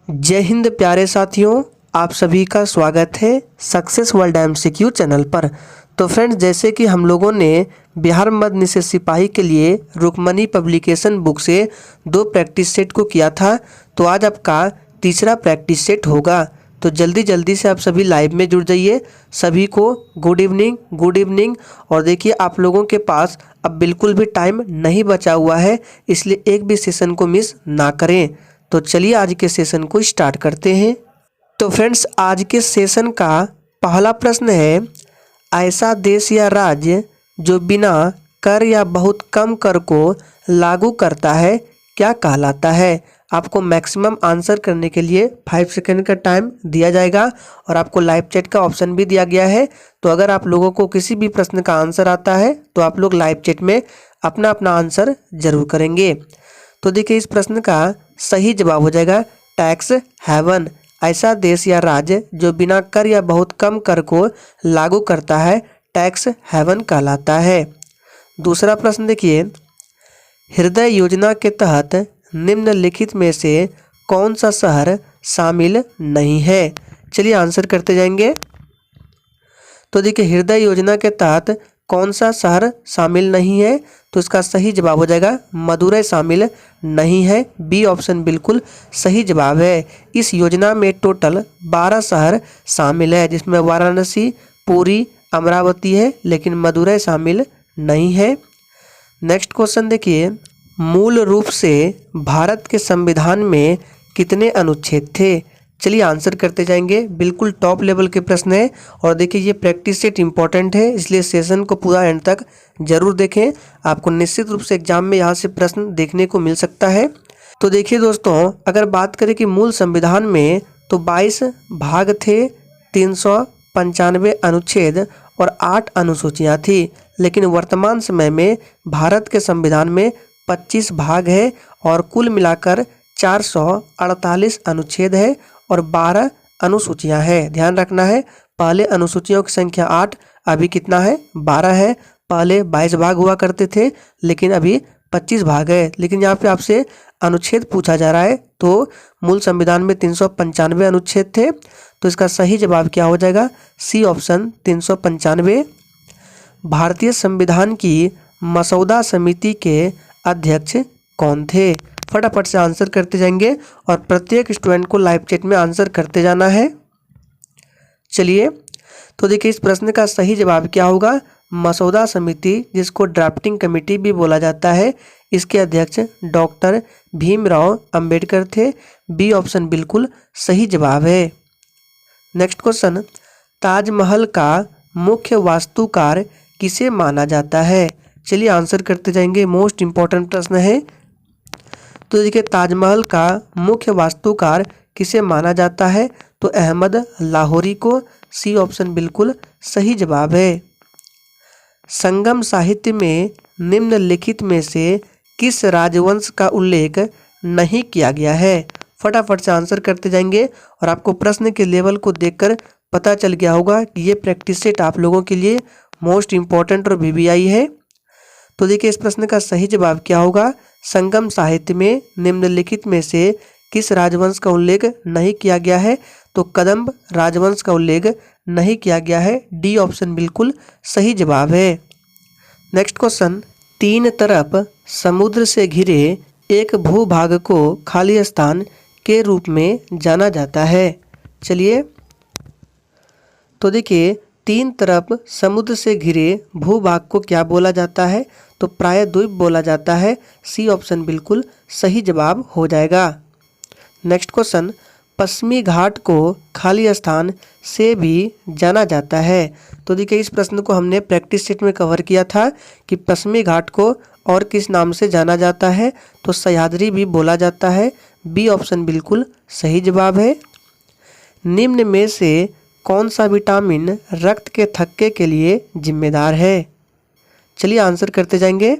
जय हिंद प्यारे साथियों, आप सभी का स्वागत है सक्सेस वर्ल्ड एमसीक्यू चैनल पर। तो फ्रेंड्स, जैसे कि हम लोगों ने बिहार मध्य निषेध सिपाही के लिए रुक्मणी पब्लिकेशन बुक से 2 प्रैक्टिस सेट को किया था, तो आज आपका तीसरा प्रैक्टिस सेट होगा। तो जल्दी जल्दी से आप सभी लाइव में जुड़ जाइए। सभी को गुड इवनिंग। और देखिए, आप लोगों के पास अब बिल्कुल भी टाइम नहीं बचा हुआ है, इसलिए एक भी सेशन को मिस ना करें। तो चलिए आज के सेशन को स्टार्ट करते हैं। तो फ्रेंड्स, आज के सेशन का पहला प्रश्न है, ऐसा देश या राज्य जो बिना कर या बहुत कम कर को लागू करता है क्या कहलाता है। आपको मैक्सिमम आंसर करने के लिए 5 सेकंड का टाइम दिया जाएगा और आपको लाइव चैट का ऑप्शन भी दिया गया है। तो अगर आप लोगों को किसी भी प्रश्न का आंसर आता है तो आप लोग लाइव चैट में अपना अपना आंसर जरूर करेंगे। तो देखिए, इस प्रश्न का सही जवाब हो जाएगा टैक्स हेवन। ऐसा देश या राज्य जो बिना कर या बहुत कम कर को लागू करता है टैक्स हेवन कहलाता है। दूसरा प्रश्न देखिए, हृदय योजना के तहत निम्नलिखित में से कौन सा शहर शामिल नहीं है। चलिए आंसर करते जाएंगे। तो देखिए, हृदय योजना के तहत कौन सा शहर शामिल नहीं है, तो इसका सही जवाब हो जाएगा मदुरै शामिल नहीं है। बी ऑप्शन बिल्कुल सही जवाब है। इस योजना में टोटल 12 शहर शामिल है, जिसमें वाराणसी, पुरी, अमरावती है, लेकिन मदुरै शामिल नहीं है। नेक्स्ट क्वेश्चन देखिए, मूल रूप से भारत के संविधान में कितने अनुच्छेद थे। चलिए आंसर करते जाएंगे। बिल्कुल टॉप लेवल के प्रश्न है और देखिए, ये प्रैक्टिस सेट इंपॉर्टेंट है, इसलिए सेशन को पूरा एंड तक जरूर देखें। आपको निश्चित रूप से एग्जाम में यहाँ से प्रश्न देखने को मिल सकता है। तो देखिए दोस्तों, अगर बात करें कि मूल संविधान में तो 22 भाग थे, 395 अनुच्छेद और 8 अनुसूचियाँ थी, लेकिन वर्तमान समय में भारत के संविधान में 25 भाग है और कुल मिलाकर 448 अनुच्छेद है और 12 अनुसूचियां हैं। ध्यान रखना है, पहले अनुसूचियों की संख्या 8, अभी कितना है 12 है। पहले 22 भाग हुआ करते थे, लेकिन अभी 25 भाग है। लेकिन यहाँ पे आपसे अनुच्छेद पूछा जा रहा है, तो मूल संविधान में 395 अनुच्छेद थे, तो इसका सही जवाब क्या हो जाएगा, सी ऑप्शन 395। भारतीय संविधान की मसौदा समिति के अध्यक्ष कौन थे। फटाफट से आंसर करते जाएंगे और प्रत्येक स्टूडेंट को लाइव चैट में आंसर करते जाना है। चलिए, तो देखिए, इस प्रश्न का सही जवाब क्या होगा, मसौदा समिति, जिसको ड्राफ्टिंग कमेटी भी बोला जाता है, इसके अध्यक्ष डॉक्टर भीमराव अंबेडकर थे। बी ऑप्शन बिल्कुल सही जवाब है। नेक्स्ट क्वेश्चन, ताजमहल का मुख्य वास्तुकार किसे माना जाता है। चलिए आंसर करते जाएंगे। मोस्ट इंपॉर्टेंट प्रश्न है। तो देखिए, ताजमहल का मुख्य वास्तुकार किसे माना जाता है, तो अहमद लाहौरी को। सी ऑप्शन बिल्कुल सही जवाब है। संगम साहित्य में निम्नलिखित में से किस राजवंश का उल्लेख नहीं किया गया है। फटाफट से आंसर करते जाएंगे और आपको प्रश्न के लेवल को देखकर पता चल गया होगा कि ये प्रैक्टिस सेट आप लोगों के लिए मोस्ट इंपॉर्टेंट और वीवीआई है। तो देखिए, इस प्रश्न का सही जवाब क्या होगा, संगम साहित्य में निम्नलिखित में से किस राजवंश का उल्लेख नहीं किया गया है, तो कदम्ब राजवंश का उल्लेख नहीं किया गया है। डी ऑप्शन बिल्कुल सही जवाब है। नेक्स्ट क्वेश्चन, 3 तरफ समुद्र से घिरे एक भूभाग को खाली स्थान के रूप में जाना जाता है। चलिए, तो देखिए, 3 तरफ समुद्र से घिरे भूभाग को क्या बोला जाता है, तो प्रायद्वीप बोला जाता है। सी ऑप्शन बिल्कुल सही जवाब हो जाएगा। नेक्स्ट क्वेश्चन, पश्चिमी घाट को खाली स्थान से भी जाना जाता है। तो देखिए, इस प्रश्न को हमने प्रैक्टिस सेट में कवर किया था कि पश्चिमी घाट को और किस नाम से जाना जाता है, तो सह्याद्री भी बोला जाता है। बी ऑप्शन बिल्कुल सही जवाब है। निम्न में से कौन सा विटामिन रक्त के थक्के के लिए जिम्मेदार है। चलिए आंसर करते जाएंगे।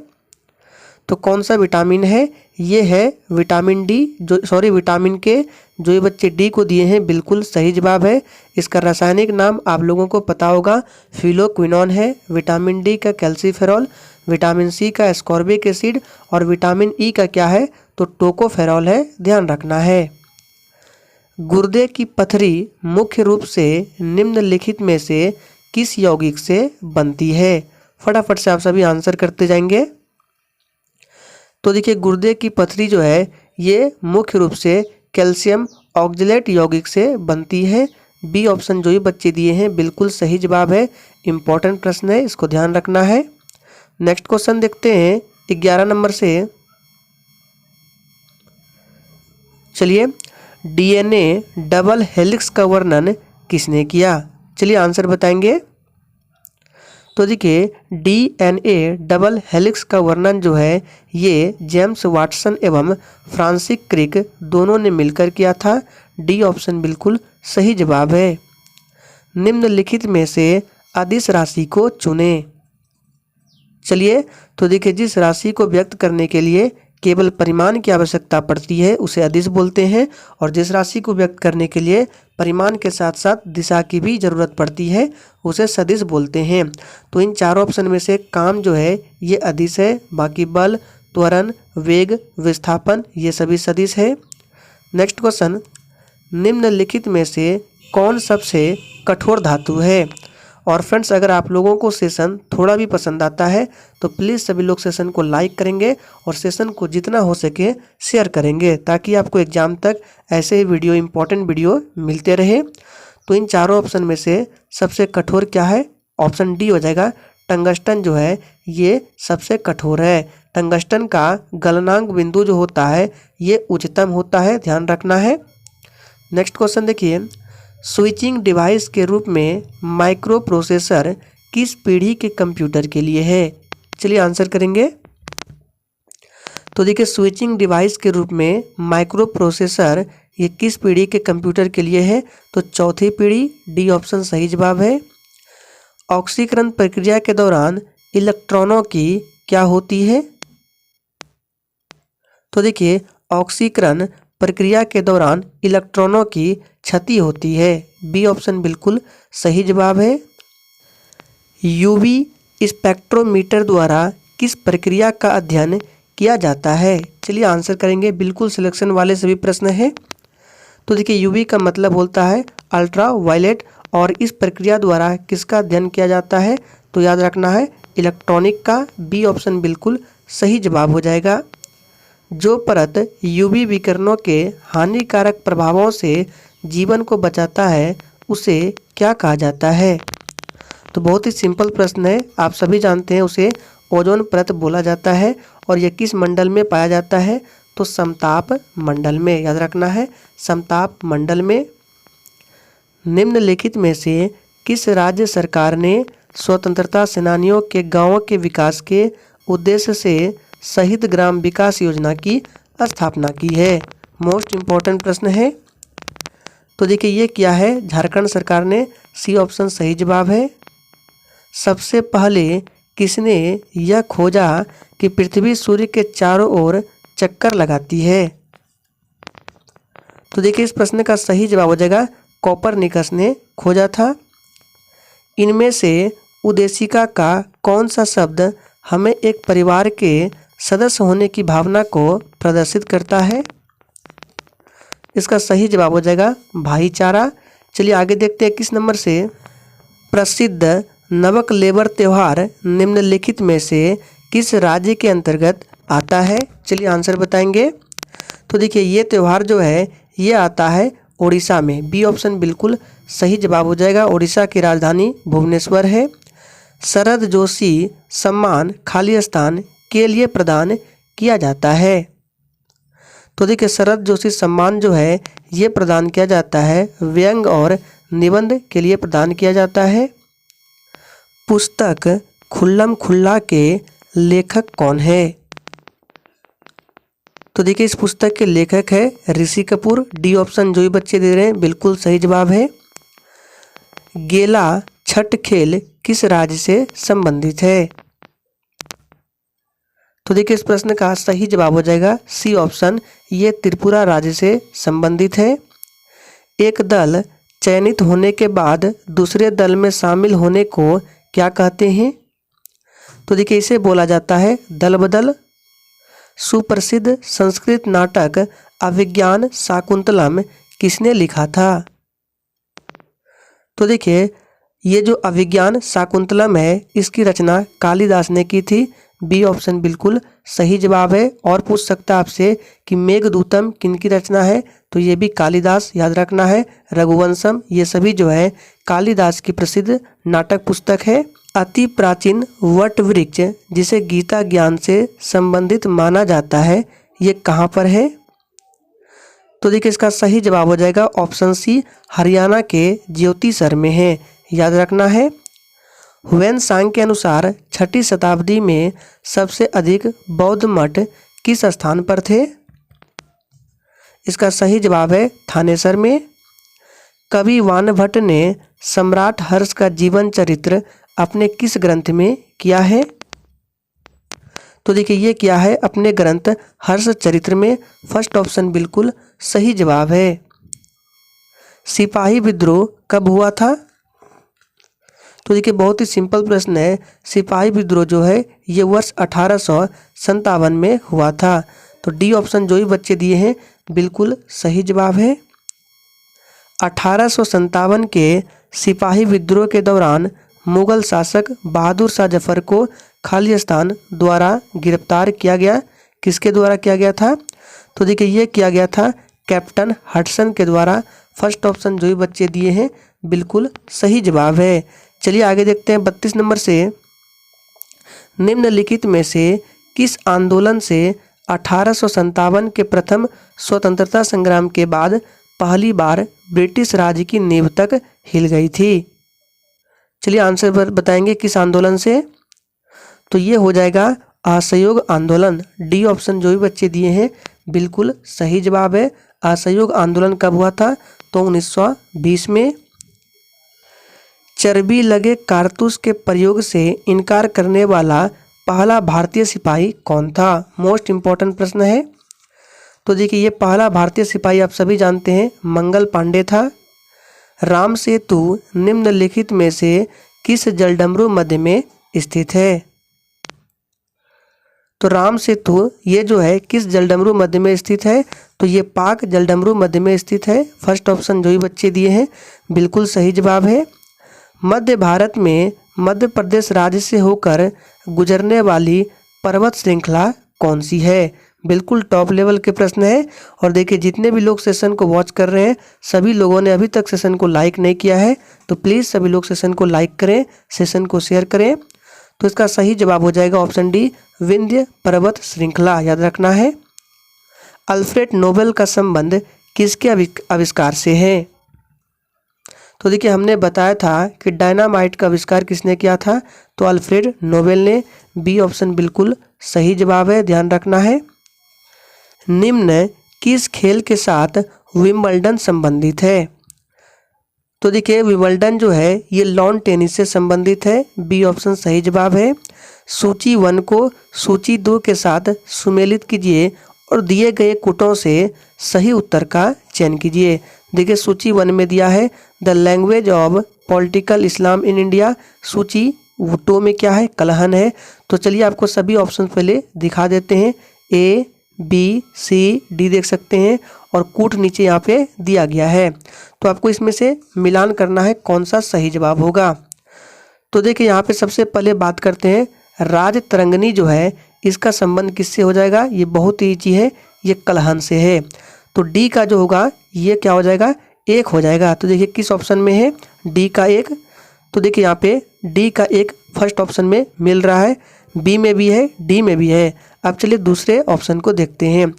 तो कौन सा विटामिन है, ये है विटामिन डी, विटामिन के, जो ये बच्चे डी को दिए हैं, बिल्कुल सही जवाब है। इसका रासायनिक नाम आप लोगों को पता होगा, फिलोक्विनोन है। विटामिन डी का कैल्सीफेरॉल, विटामिन सी का एस्कॉर्बिक एसिड और विटामिन ई का क्या है, तो टोकोफेरॉल है। ध्यान रखना है। गुर्दे की पथरी मुख्य रूप से निम्नलिखित में से किस यौगिक से बनती है? फटाफट से आप सभी आंसर करते जाएंगे। तो देखिए गुर्दे की पथरी जो है ये मुख्य रूप से कैल्शियम ऑक्जेलेट यौगिक से बनती है। बी ऑप्शन जो ही बच्चे दिए हैं बिल्कुल सही जवाब है। इंपॉर्टेंट प्रश्न है, इसको ध्यान रखना है। नेक्स्ट क्वेश्चन देखते हैं 11 नंबर से। चलिए, डीएनए डबल हेलिक्स का वर्णन किसने किया? चलिए आंसर बताएंगे। तो देखिए डीएनए डबल हेलिक्स का वर्णन जो है ये जेम्स वाटसन एवं फ्रांसिस क्रिक दोनों ने मिलकर किया था। डी ऑप्शन बिल्कुल सही जवाब है। निम्नलिखित में से अदिश राशि को चुने। चलिए, तो देखिए जिस राशि को व्यक्त करने के लिए केवल परिमाण की आवश्यकता पड़ती है उसे अदिश बोलते हैं, और जिस राशि को व्यक्त करने के लिए परिमाण के साथ साथ दिशा की भी जरूरत पड़ती है उसे सदिश बोलते हैं। तो इन चारों ऑप्शन में से काम जो है ये अदिश है, बाकी बल, त्वरण, वेग, विस्थापन ये सभी सदिश है। नेक्स्ट क्वेश्चन, निम्नलिखित में से कौन सबसे कठोर धातु है? और फ्रेंड्स अगर आप लोगों को सेशन थोड़ा भी पसंद आता है तो प्लीज़ सभी लोग सेशन को लाइक करेंगे और सेशन को जितना हो सके शेयर करेंगे, ताकि आपको एग्जाम तक ऐसे ही वीडियो, इंपॉर्टेंट वीडियो मिलते रहे। तो इन चारों ऑप्शन में से सबसे कठोर क्या है? ऑप्शन डी हो जाएगा। टंगस्टन जो है ये सबसे कठोर है। टंगस्टन का गलनांक बिंदु जो होता है ये उच्चतम होता है, ध्यान रखना है। नेक्स्ट क्वेश्चन देखिए, स्विचिंग डिवाइस के रूप में माइक्रो प्रोसेसर किस पीढ़ी के कंप्यूटर के लिए है? चलिए आंसर करेंगे। तो देखिए स्विचिंग डिवाइस के रूप में माइक्रो प्रोसेसर ये किस पीढ़ी के कंप्यूटर के लिए है? तो चौथी पीढ़ी। डी ऑप्शन सही जवाब है। ऑक्सीकरण प्रक्रिया के दौरान इलेक्ट्रॉनों की क्या होती है? तो देखिए ऑक्सीकरण प्रक्रिया के दौरान इलेक्ट्रॉनों की क्षति होती है। बी ऑप्शन बिल्कुल सही जवाब है। यूवी स्पेक्ट्रोमीटर द्वारा किस प्रक्रिया का अध्ययन किया जाता है? चलिए आंसर करेंगे। बिल्कुल सिलेक्शन वाले सभी प्रश्न हैं। तो देखिए यूवी का मतलब होता है अल्ट्रा वायलेट, और इस प्रक्रिया द्वारा किसका अध्ययन किया जाता है? तो याद रखना है इलेक्ट्रॉनिक का। बी ऑप्शन बिल्कुल सही जवाब हो जाएगा। जो परत यूवी विकिरणों के हानिकारक प्रभावों से जीवन को बचाता है उसे क्या कहा जाता है? तो बहुत ही सिंपल प्रश्न है, आप सभी जानते हैं उसे ओजोन परत बोला जाता है। और यह किस मंडल में पाया जाता है? तो समताप मंडल में, याद रखना है समताप मंडल में। निम्नलिखित में से किस राज्य सरकार ने स्वतंत्रता सेनानियों के गांवों के विकास के उद्देश्य से शहीद ग्राम विकास योजना की स्थापना की है? मोस्ट इम्पॉर्टेंट प्रश्न है। तो देखिए ये क्या है? झारखंड सरकार ने। सी ऑप्शन सही जवाब है। सबसे पहले किसने यह खोजा कि पृथ्वी सूर्य के चारों ओर चक्कर लगाती है? तो देखिए इस प्रश्न का सही जवाब हो जाएगा कोपरनिकस ने खोजा था। इनमें से उद्देशिका का कौन सा शब्द हमें एक परिवार के सदस्य होने की भावना को प्रदर्शित करता है? इसका सही जवाब हो जाएगा भाईचारा। चलिए आगे देखते हैं किस नंबर से। प्रसिद्ध नवक लेबर त्योहार निम्नलिखित में से किस राज्य के अंतर्गत आता है? चलिए आंसर बताएंगे। तो देखिए ये त्यौहार जो है ये आता है उड़ीसा में। बी ऑप्शन बिल्कुल सही जवाब हो जाएगा। उड़ीसा की राजधानी भुवनेश्वर है। शरद जोशी सम्मान खाली स्थान के लिए प्रदान किया जाता है? तो देखिए शरद जोशी सम्मान जो है ये प्रदान किया जाता है व्यंग और निबंध के लिए प्रदान किया जाता है। पुस्तक खुल्लम खुल्ला के लेखक कौन है? तो देखिए इस पुस्तक के लेखक है ऋषि कपूर। डी ऑप्शन जो ही बच्चे दे रहे हैं बिल्कुल सही जवाब है। गेला छठ खेल किस राज्य से संबंधित है? तो देखिए इस प्रश्न का सही जवाब हो जाएगा सी ऑप्शन, ये त्रिपुरा राज्य से संबंधित है। एक दल चयनित होने के बाद दूसरे दल में शामिल होने को क्या कहते हैं? तो देखिए इसे बोला जाता है दल बदल। सुप्रसिद्ध संस्कृत नाटक अभिज्ञान शाकुंतलम किसने लिखा था? तो देखिए ये जो अभिज्ञान शाकुंतलम है इसकी रचना कालिदास ने की थी। बी ऑप्शन बिल्कुल सही जवाब है। और पूछ सकता है आपसे कि मेघदूतम किनकी रचना है, तो ये भी कालिदास, याद रखना है। रघुवंशम, ये सभी जो है कालिदास की प्रसिद्ध नाटक पुस्तक है। अति प्राचीन वट वृक्ष जिसे गीता ज्ञान से संबंधित माना जाता है, ये कहाँ पर है? तो देखिए इसका सही जवाब हो जाएगा ऑप्शन सी, हरियाणा के ज्योतिसर में है, याद रखना है। ह्वेन-सांग के अनुसार छठी शताब्दी में सबसे अधिक बौद्ध मठ किस स्थान पर थे? इसका सही जवाब है थानेसर में। कवि वानभट्ट ने सम्राट हर्ष का जीवन चरित्र अपने किस ग्रंथ में किया है? तो देखिए ये किया है अपने ग्रंथ हर्ष चरित्र में। फर्स्ट ऑप्शन बिल्कुल सही जवाब है। सिपाही विद्रोह कब हुआ था? तो देखिए बहुत ही सिंपल प्रश्न है। सिपाही विद्रोह जो है ये वर्ष 1857 में हुआ था। तो डी ऑप्शन जो भी बच्चे दिए हैं बिल्कुल सही जवाब है। 1857 के सिपाही विद्रोह के दौरान मुगल शासक बहादुर शाह जफर को खालिस्तान द्वारा गिरफ्तार किया गया। किसके द्वारा किया गया था? तो देखिए ये किया गया था कैप्टन हडसन के द्वारा। फर्स्ट ऑप्शन जो भी बच्चे दिए हैं बिल्कुल सही जवाब है। चलिए आगे देखते हैं 32 नंबर से। निम्नलिखित में से किस आंदोलन से 1857 के प्रथम स्वतंत्रता संग्राम के बाद पहली बार ब्रिटिश राज की नींव तक हिल गई थी? चलिए आंसर बताएंगे किस आंदोलन से। तो ये हो जाएगा असहयोग आंदोलन। डी ऑप्शन जो भी बच्चे दिए हैं बिल्कुल सही जवाब है। असहयोग आंदोलन कब हुआ था? तो 1920 में। चर्बी लगे कारतूस के प्रयोग से इनकार करने वाला पहला भारतीय सिपाही कौन था? मोस्ट इम्पॉर्टेंट प्रश्न है। तो देखिए ये पहला भारतीय सिपाही आप सभी जानते हैं मंगल पांडे था। राम सेतु निम्नलिखित में से किस जलडमरू मध्य में स्थित है? तो राम सेतु ये जो है किस जलडमरू मध्य में स्थित है? तो ये पाक जलडमरू मध्य में स्थित है। फर्स्ट ऑप्शन जो भी बच्चे दिए हैं बिल्कुल सही जवाब है। मध्य भारत में मध्य प्रदेश राज्य से होकर गुजरने वाली पर्वत श्रृंखला कौन सी है? बिल्कुल टॉप लेवल के प्रश्न है। और देखिए जितने भी लोग सेशन को वॉच कर रहे हैं सभी लोगों ने अभी तक सेशन को लाइक नहीं किया है, तो प्लीज़ सभी लोग सेशन को लाइक करें, सेशन को शेयर करें। तो इसका सही जवाब हो जाएगा ऑप्शन डी, विंध्य पर्वत श्रृंखला, याद रखना है। अल्फ्रेड नोबेल का संबंध किसके आविष्कार से है? तो देखिए हमने बताया था कि डायनामाइट का आविष्कार किसने किया था? तो अल्फ्रेड नोबेल ने। बी ऑप्शन बिल्कुल सही जवाब है, ध्यान रखना है। निम्न किस खेल के साथ विंबलडन संबंधित है? तो देखिए विंबलडन जो है ये लॉन टेनिस से संबंधित है। बी ऑप्शन सही जवाब है। सूची 1 को सूची 2 के साथ सुमेलित कीजिए और दिए गए कुटों से सही उत्तर का चयन कीजिए। देखिए सूची 1 में दिया है the language of political Islam in India. सूची 2 में क्या है? कलहन है। तो चलिए आपको सभी ऑप्शन पहले दिखा देते हैं। ए, बी, सी, डी देख सकते हैं और कूट नीचे यहाँ पे दिया गया है। तो आपको इसमें से मिलान करना है कौन सा सही जवाब होगा। तो देखिए यहाँ पे सबसे पहले बात करते हैं राज तरंगनी जो है इसका संबंध किससे हो जाएगा? ये बहुत ही ईजी है, ये कलहन से है। तो डी का जो होगा ये क्या हो जाएगा? 1 हो जाएगा। तो देखिए किस ऑप्शन में है? डी का 1। तो देखिए यहाँ पे डी का 1 फर्स्ट ऑप्शन में मिल रहा है, बी में भी है, डी में भी है। अब चलिए दूसरे ऑप्शन को देखते हैं।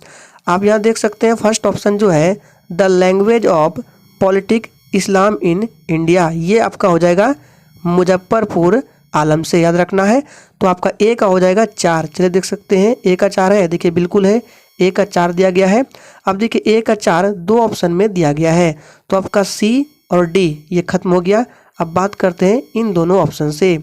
आप यहाँ देख सकते हैं फर्स्ट ऑप्शन जो है the language of politic Islam in India, ये आपका हो जाएगा मुजफ्फरपुर आलम से, याद रखना है। तो आपका ए का हो जाएगा 4। चलिए देख सकते हैं ए का 4 है, देखिए बिल्कुल है, ए का 4 दिया गया है। अब देखिए ए का 4 2 ऑप्शन में दिया गया है, तो आपका सी और डी ये खत्म हो गया। अब बात करते हैं इन दोनों ऑप्शन से।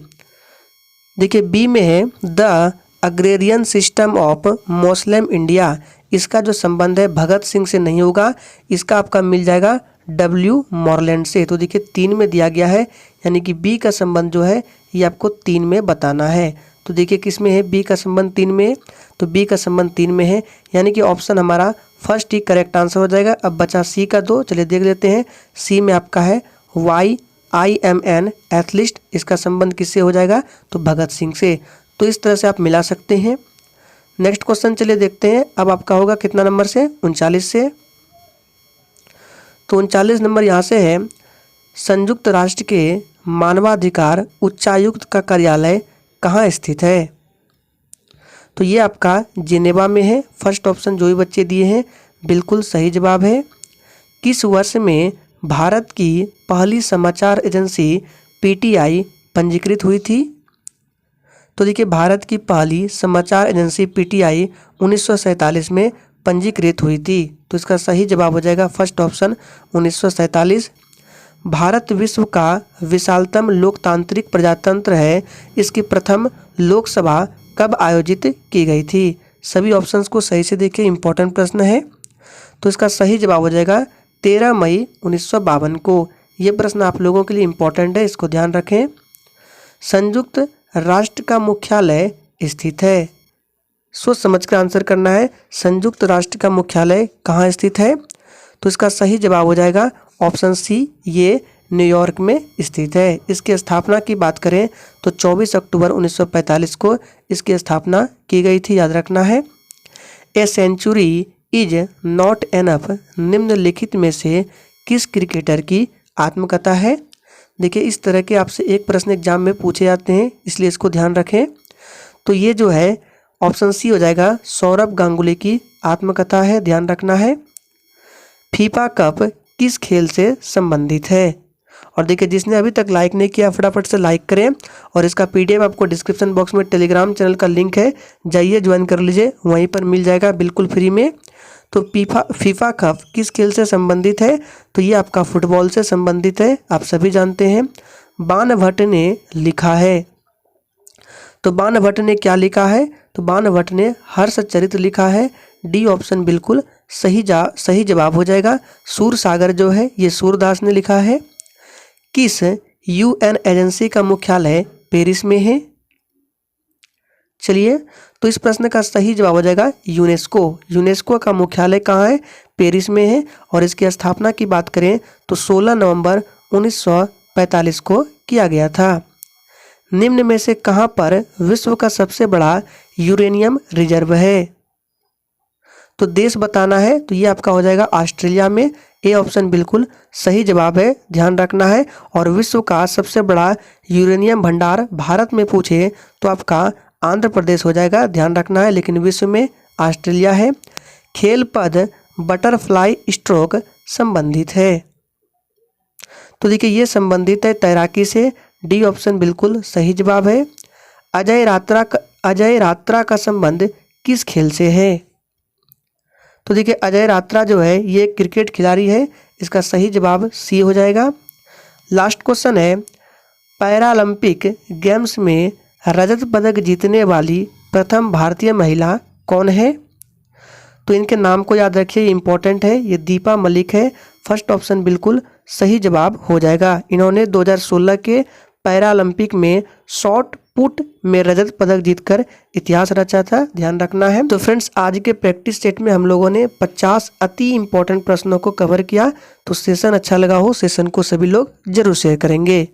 देखिए बी में है the agrarian system of Muslim India, इसका जो संबंध है भगत सिंह से नहीं होगा, इसका आपका मिल जाएगा डब्ल्यू मॉरलैंड से। तो देखिए 3 में दिया गया है, यानी कि बी का संबंध जो है ये आपको 3 में बताना है। तो देखिए किस में है? बी का संबंध 3 में, तो बी का संबंध 3 में है, यानी कि ऑप्शन हमारा फर्स्ट ही करेक्ट आंसर हो जाएगा। अब बचा सी का 2, चलिए देख लेते हैं। सी में आपका है YIMN एथलीट, इसका संबंध किससे हो जाएगा? तो भगत सिंह से। तो इस तरह से आप मिला सकते हैं। नेक्स्ट क्वेश्चन चलिए देखते हैं। अब आपका होगा कितना नंबर से? 39 से। तो 39 नंबर यहाँ से है, संयुक्त राष्ट्र के मानवाधिकार उच्चायुक्त का कार्यालय कहाँ स्थित है? तो ये आपका जिनेवा में है। फर्स्ट ऑप्शन जो भी बच्चे दिए हैं बिल्कुल सही जवाब है। किस वर्ष में भारत की पहली समाचार एजेंसी PTI पंजीकृत हुई थी? तो देखिए, भारत की पहली समाचार एजेंसी PTI 1947 में पंजीकृत हुई थी। तो इसका सही जवाब हो जाएगा फर्स्ट ऑप्शन 1947। भारत विश्व का विशालतम लोकतांत्रिक प्रजातंत्र है, इसकी प्रथम लोकसभा कब आयोजित की गई थी? सभी ऑप्शंस को सही से देखिए, इंपॉर्टेंट प्रश्न है। तो इसका सही जवाब हो जाएगा 13 मई 1952 को। ये प्रश्न आप लोगों के लिए इंपॉर्टेंट है, इसको ध्यान रखें। संयुक्त राष्ट्र का मुख्यालय स्थित है, सोच समझ कर आंसर करना है। संयुक्त राष्ट्र का मुख्यालय कहाँ स्थित है? तो इसका सही जवाब हो जाएगा ऑप्शन सी, ये न्यूयॉर्क में स्थित है। इसकी स्थापना की बात करें तो 24 अक्टूबर 1945 को इसकी स्थापना की गई थी, याद रखना है। A century is not enough निम्नलिखित में से किस क्रिकेटर की आत्मकथा है? देखिए, इस तरह के आपसे एक प्रश्न एग्जाम में पूछे जाते हैं, इसलिए इसको ध्यान रखें। तो ये जो है ऑप्शन सी हो जाएगा, सौरभ गांगुली की आत्मकथा है, ध्यान रखना है। फीफा कप किस खेल से संबंधित है? और देखिए, जिसने अभी तक लाइक नहीं किया फटाफट से लाइक करें, और इसका PDF आपको डिस्क्रिप्शन बॉक्स में टेलीग्राम चैनल का लिंक है, जाइए ज्वाइन कर लीजिए, वहीं पर मिल जाएगा बिल्कुल फ्री में। तो फीफा कप किस खेल से संबंधित है? तो ये आपका फुटबॉल से संबंधित है, आप सभी जानते हैं। बाणभट्ट ने लिखा है, तो बाणभट्ट ने क्या लिखा है? तो बाणभट्ट ने हर्षचरित लिखा है। डी ऑप्शन बिल्कुल सही जवाब हो जाएगा। सूरसागर जो है ये सूरदास ने लिखा है। किस UN एजेंसी का मुख्यालय पेरिस में है? चलिए, तो इस प्रश्न का सही जवाब हो जाएगा यूनेस्को। यूनेस्को का मुख्यालय कहाँ है? पेरिस में है। और इसकी स्थापना की बात करें तो 16 नवंबर 1945 को किया गया था। निम्न में से कहाँ पर विश्व का सबसे बड़ा यूरेनियम रिजर्व है? तो देश बताना है, तो ये आपका हो जाएगा ऑस्ट्रेलिया में। ए ऑप्शन बिल्कुल सही जवाब है, ध्यान रखना है। और विश्व का सबसे बड़ा यूरेनियम भंडार भारत में पूछे तो आपका आंध्र प्रदेश हो जाएगा, ध्यान रखना है, लेकिन विश्व में ऑस्ट्रेलिया है। खेल पद बटरफ्लाई स्ट्रोक संबंधित है? तो देखिए, ये संबंधित है तैराकी से। डी ऑप्शन बिल्कुल सही जवाब है। अजय रात्रा का संबंध किस खेल से है? तो देखिए, अजय रात्रा जो है ये क्रिकेट खिलाड़ी है, इसका सही जवाब सी हो जाएगा। लास्ट क्वेश्चन है, पैरालंपिक गेम्स में रजत पदक जीतने वाली प्रथम भारतीय महिला कौन है? तो इनके नाम को याद रखिए, इंपॉर्टेंट है। ये दीपा मलिक है। फर्स्ट ऑप्शन बिल्कुल सही जवाब हो जाएगा। इन्होंने 2016 के पैरालंपिक में शॉट पुट में रजत पदक जीतकर इतिहास रचा था, ध्यान रखना है। तो फ्रेंड्स, आज के प्रैक्टिस सेट में हम लोगों ने 50 अति इंपॉर्टेंट प्रश्नों को कवर किया। तो सेशन अच्छा लगा हो, सेशन को सभी लोग जरूर शेयर करेंगे।